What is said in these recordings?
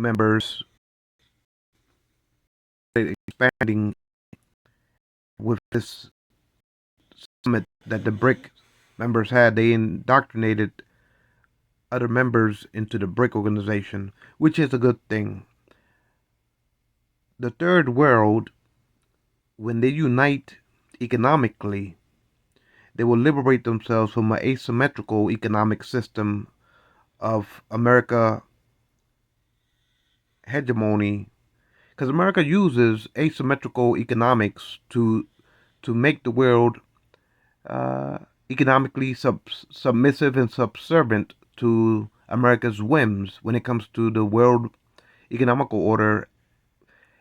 members expanding with this summit that the BRIC members had. They indoctrinated other members into the BRIC organization, which is a good thing. The third world, when they unite economically, they will liberate themselves from an asymmetrical economic system of America hegemony, because America uses asymmetrical economics to make the world uh, economically submissive and subservient to America's whims when it comes to the world economical order.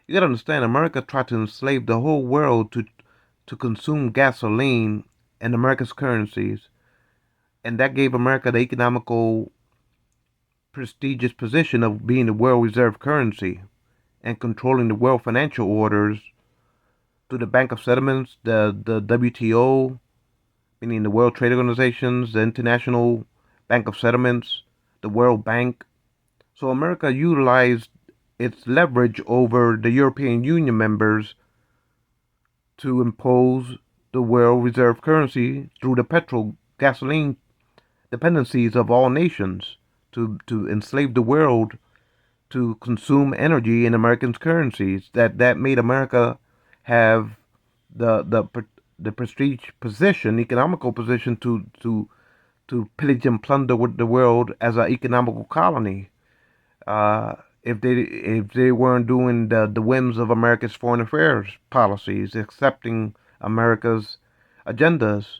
You gotta understand, America tried to enslave the whole world to consume gasoline and America's currencies, and that gave America the economical prestigious position of being the world reserve currency and controlling the world financial orders through the Bank of Settlements, the WTO, meaning the World Trade Organizations, the International Bank of Settlements, the World Bank. So America utilized its leverage over the European Union members to impose the world reserve currency through the petrol gasoline dependencies of all nations to enslave the world to consume energy in American currencies. That made America have the prestige position, economical position to pillage and plunder with the world as an economical colony. Uh, if they weren't doing the whims of America's foreign affairs policies, accepting America's agendas,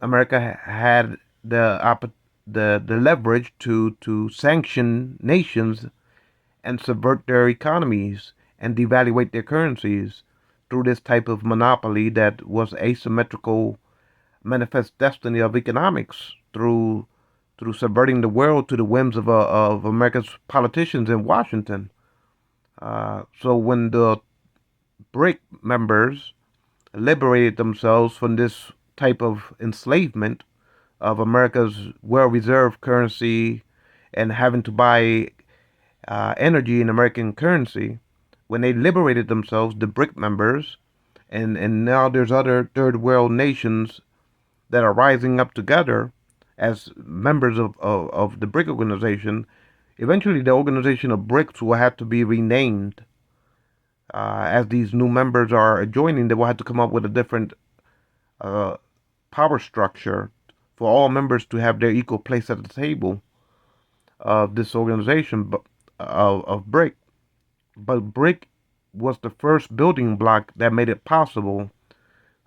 America had the leverage to sanction nations and subvert their economies and devaluate their currencies through this type of monopoly that was asymmetrical manifest destiny of economics through subverting the world to the whims of America's politicians in Washington. So when the BRIC members liberated themselves from this type of enslavement of America's world reserve currency and having to buy energy in American currency, when they liberated themselves, the BRIC members, and now there's other third world nations that are rising up together as members of the BRIC organization. Eventually, the organization of BRICS will have to be renamed. As these new members are joining, they will have to come up with a different uh, power structure for all members to have their equal place at the table of this organization of BRIC. But BRIC was the first building block that made it possible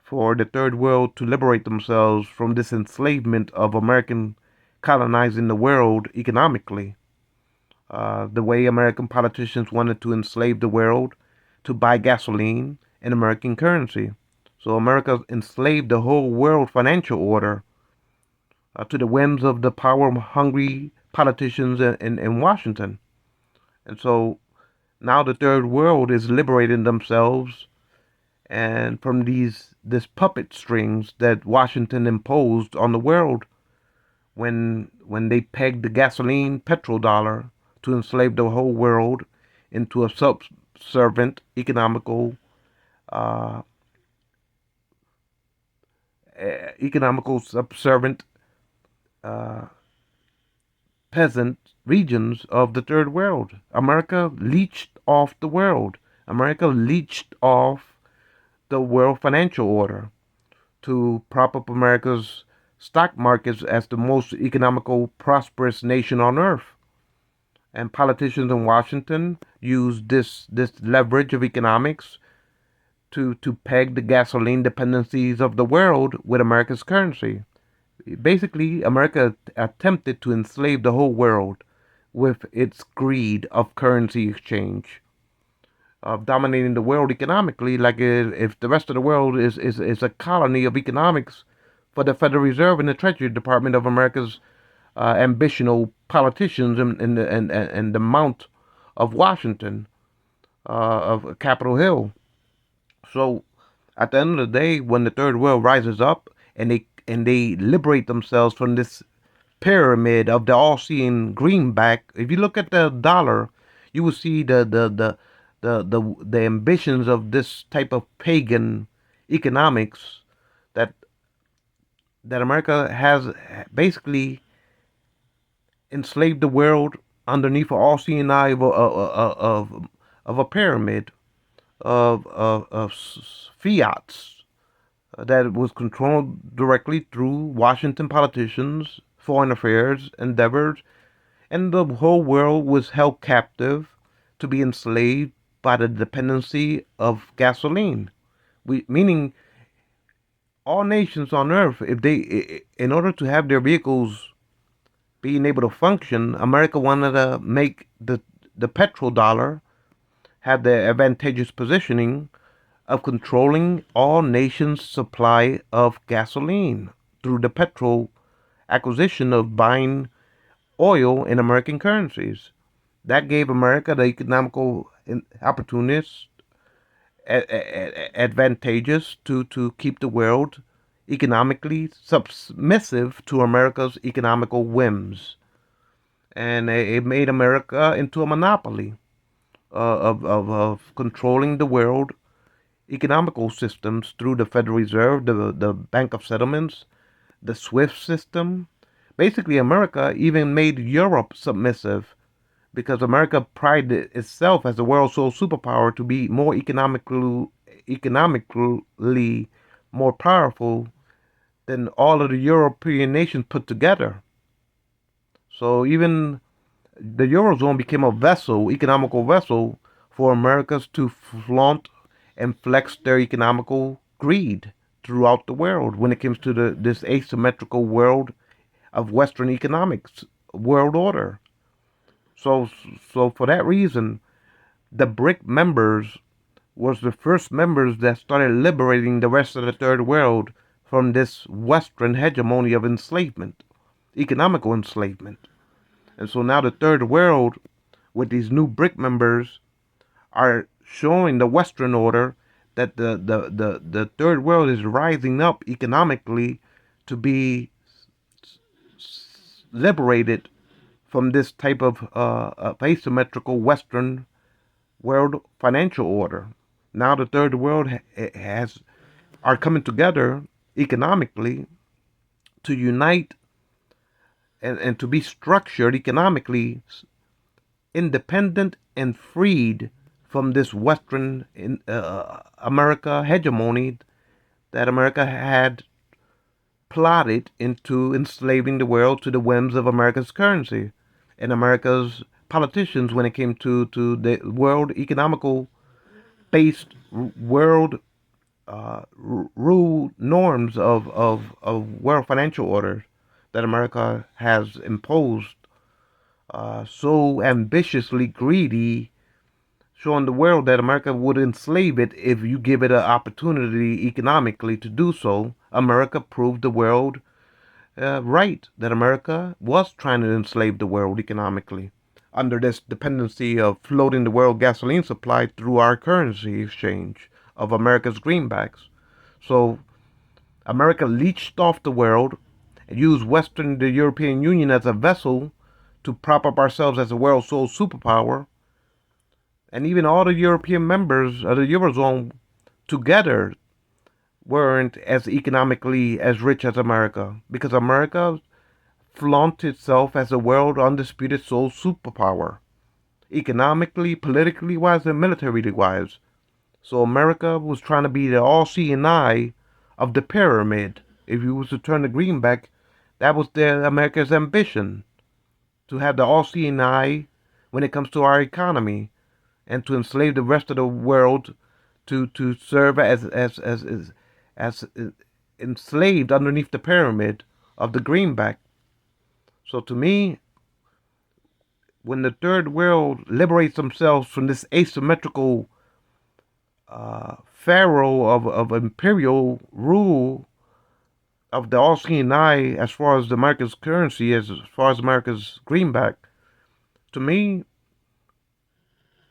for the third world to liberate themselves from this enslavement of American colonizing the world economically. The way American politicians wanted to enslave the world to buy gasoline in American currency. So America enslaved the whole world financial order to the whims of the power-hungry politicians in Washington. And so now the third world is liberating themselves and from this puppet strings that Washington imposed on the world when they pegged the gasoline petrol dollar to enslave the whole world into a subservient uh, economical subservient uh, peasant regions of the third world. America leached off the world. America leached off the world financial order to prop up America's stock markets as the most economical, prosperous nation on earth. And politicians in Washington use this leverage of economics to peg the gasoline dependencies of the world with America's currency. Basically, America attempted to enslave the whole world with its greed of currency exchange, of dominating the world economically, like if the rest of the world is a colony of economics for the Federal Reserve and the Treasury Department of America's ambitional politicians and the Mount of Washington, of Capitol Hill. So at the end of the day, when the third world rises up and they liberate themselves from this pyramid of the all-seeing greenback. If you look at the dollar, you will see the ambitions of this type of pagan economics that that America has basically enslaved the world underneath an all-seeing eye of a pyramid of fiats that was controlled directly through Washington politicians, foreign affairs endeavors, and the whole world was held captive to be enslaved by the dependency of gasoline. Meaning all nations on earth, if in order to have their vehicles being able to function, America wanted to make the petrodollar have the advantageous positioning of controlling all nations' supply of gasoline through the petrol acquisition of buying oil in American currencies. That gave America the economical opportunities advantageous to keep the world economically submissive to America's economical whims. And it made America into a monopoly of controlling the world economical systems through the Federal Reserve, the Bank of Settlements, the SWIFT system. Basically, America even made Europe submissive because America prided itself as the world's sole superpower to be more economically more powerful than all of the European nations put together. So even the Eurozone became a vessel, economical vessel, for Americans to flaunt and flex their economical greed throughout the world when it comes to this asymmetrical world of Western economics world order. So so for that reason, the BRIC members was the first members that started liberating the rest of the third world from this Western hegemony of enslavement, economical enslavement. And so now the third world, with these new BRIC members, are showing the Western order that the third world is rising up economically to be liberated from this type of asymmetrical Western world financial order. Now the third world has are coming together economically to unite and to be structured economically independent and freed from this Western America hegemony that America had plotted into enslaving the world to the whims of America's currency and America's politicians when it came to the world economical based world rule norms of world financial order that America has imposed so ambitiously greedy, showing the world that America would enslave it if you give it an opportunity economically to do so. America proved the world right that America was trying to enslave the world economically under this dependency of floating the world gasoline supply through our currency exchange of America's greenbacks. So America leached off the world and used the European Union as a vessel to prop up ourselves as the world's sole superpower. And even all the European members of the Eurozone together weren't as economically as rich as America because America flaunted itself as the world undisputed sole superpower, economically, politically wise, and militarily wise. So America was trying to be the all-seeing eye of the pyramid. If you was to turn the greenback, that was America's ambition to have the all-seeing eye when it comes to our economy and to enslave the rest of the world to serve as enslaved underneath the pyramid of the greenback. So to me, when the third world liberates themselves from this asymmetrical pharaoh of imperial rule of the all-seeing eye as far as America's currency, as far as America's greenback, to me,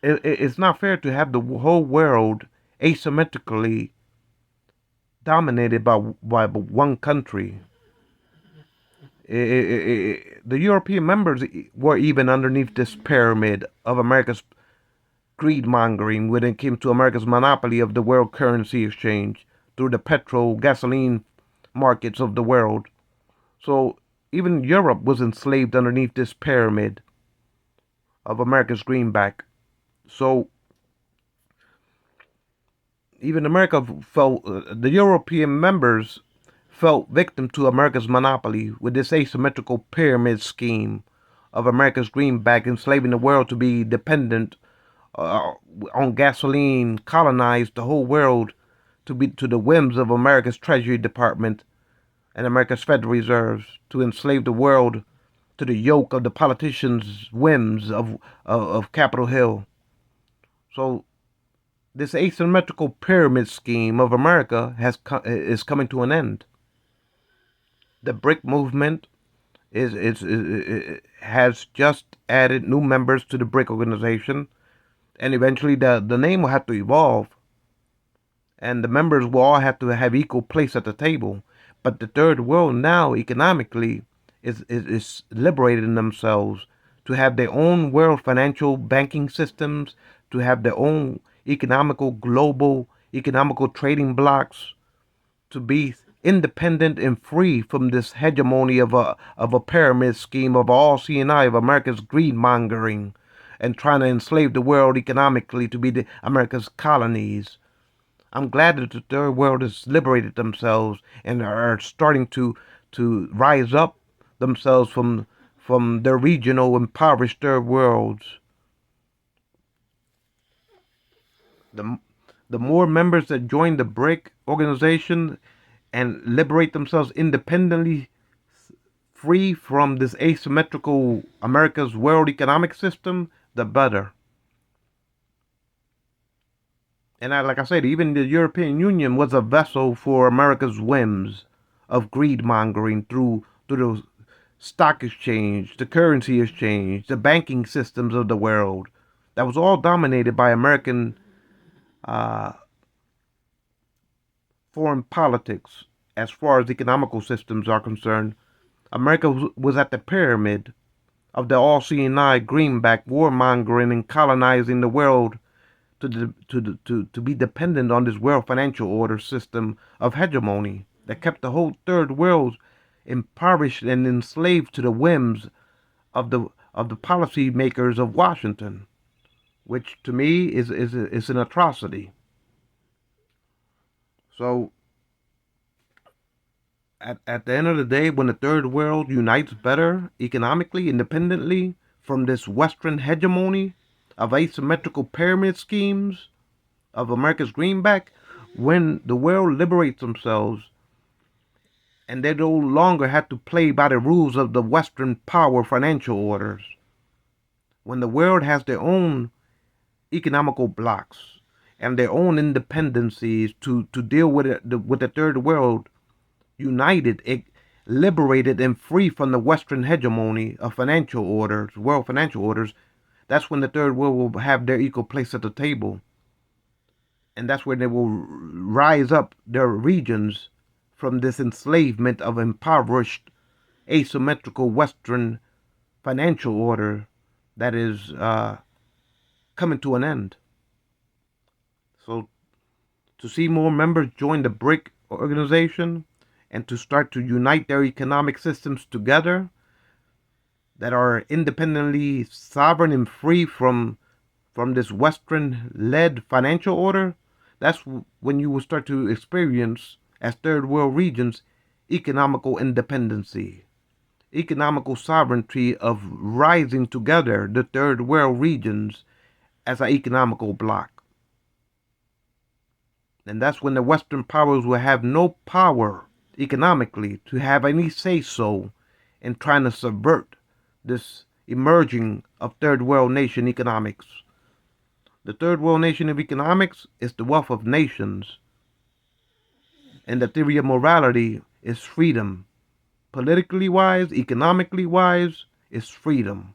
it's not fair to have the whole world asymmetrically dominated by one country. The European members were even underneath this pyramid of America's greed mongering when it came to America's monopoly of the world currency exchange through the petrol, gasoline markets of the world. So even Europe was enslaved underneath this pyramid of America's greenback. So even America felt, the European members felt victim to America's monopoly with this asymmetrical pyramid scheme of America's greenback enslaving the world to be dependent uh, on gasoline, colonized the whole world to be to the whims of America's Treasury Department and America's Federal Reserves, to enslave the world to the yoke of the politicians' whims of Capitol Hill. So this asymmetrical pyramid scheme of America is coming to an end. The BRIC movement has just added new members to the BRIC organization, and eventually the name will have to evolve, and the members will all have to have equal place at the table. But the third world now economically is liberating themselves to have their own world financial banking systems, to have their own economical global economical trading blocks, to be independent and free from this hegemony of a pyramid scheme of all CNI of America's greed mongering and trying to enslave the world economically to be America's colonies. I'm glad that the third world has liberated themselves and are starting to rise up themselves from their regional impoverished third worlds. The the more members that join the BRIC organization and liberate themselves independently, free from this asymmetrical America's world economic system, the better. And like I said, even the European Union was a vessel for America's whims of greed mongering through the stock exchange, the currency exchange, the banking systems of the world. That was all dominated by American uh, foreign politics as far as economical systems are concerned. America was at the pyramid of the all-seeing-eye greenback warmongering and colonizing the world to be dependent on this world financial order system of hegemony that kept the whole third world impoverished and enslaved to the whims of the policy makers of Washington, which to me is an atrocity. So at the end of the day, when the third world unites better economically, independently from this Western hegemony of asymmetrical pyramid schemes of America's greenback, when the world liberates themselves and they no longer have to play by the rules of the Western power financial orders, when the world has their own economical blocks and their own independencies to deal with the third world, united, liberated, and free from the Western hegemony of financial orders, world financial orders, that's when the third world will have their equal place at the table. And that's where they will rise up their regions from this enslavement of impoverished, asymmetrical Western financial order that is coming to an end. So to see more members join the BRIC organization and to start to unite their economic systems together that are independently sovereign and free from this Western-led financial order, that's when you will start to experience, as third world regions, economical independency, economical sovereignty of rising together the third world regions as an economical bloc. And that's when the Western powers will have no power economically to have any say so in trying to subvert this emerging of third world nation economics. The third world nation of economics is the wealth of nations, and the theory of morality is freedom. Politically wise, economically wise, is freedom.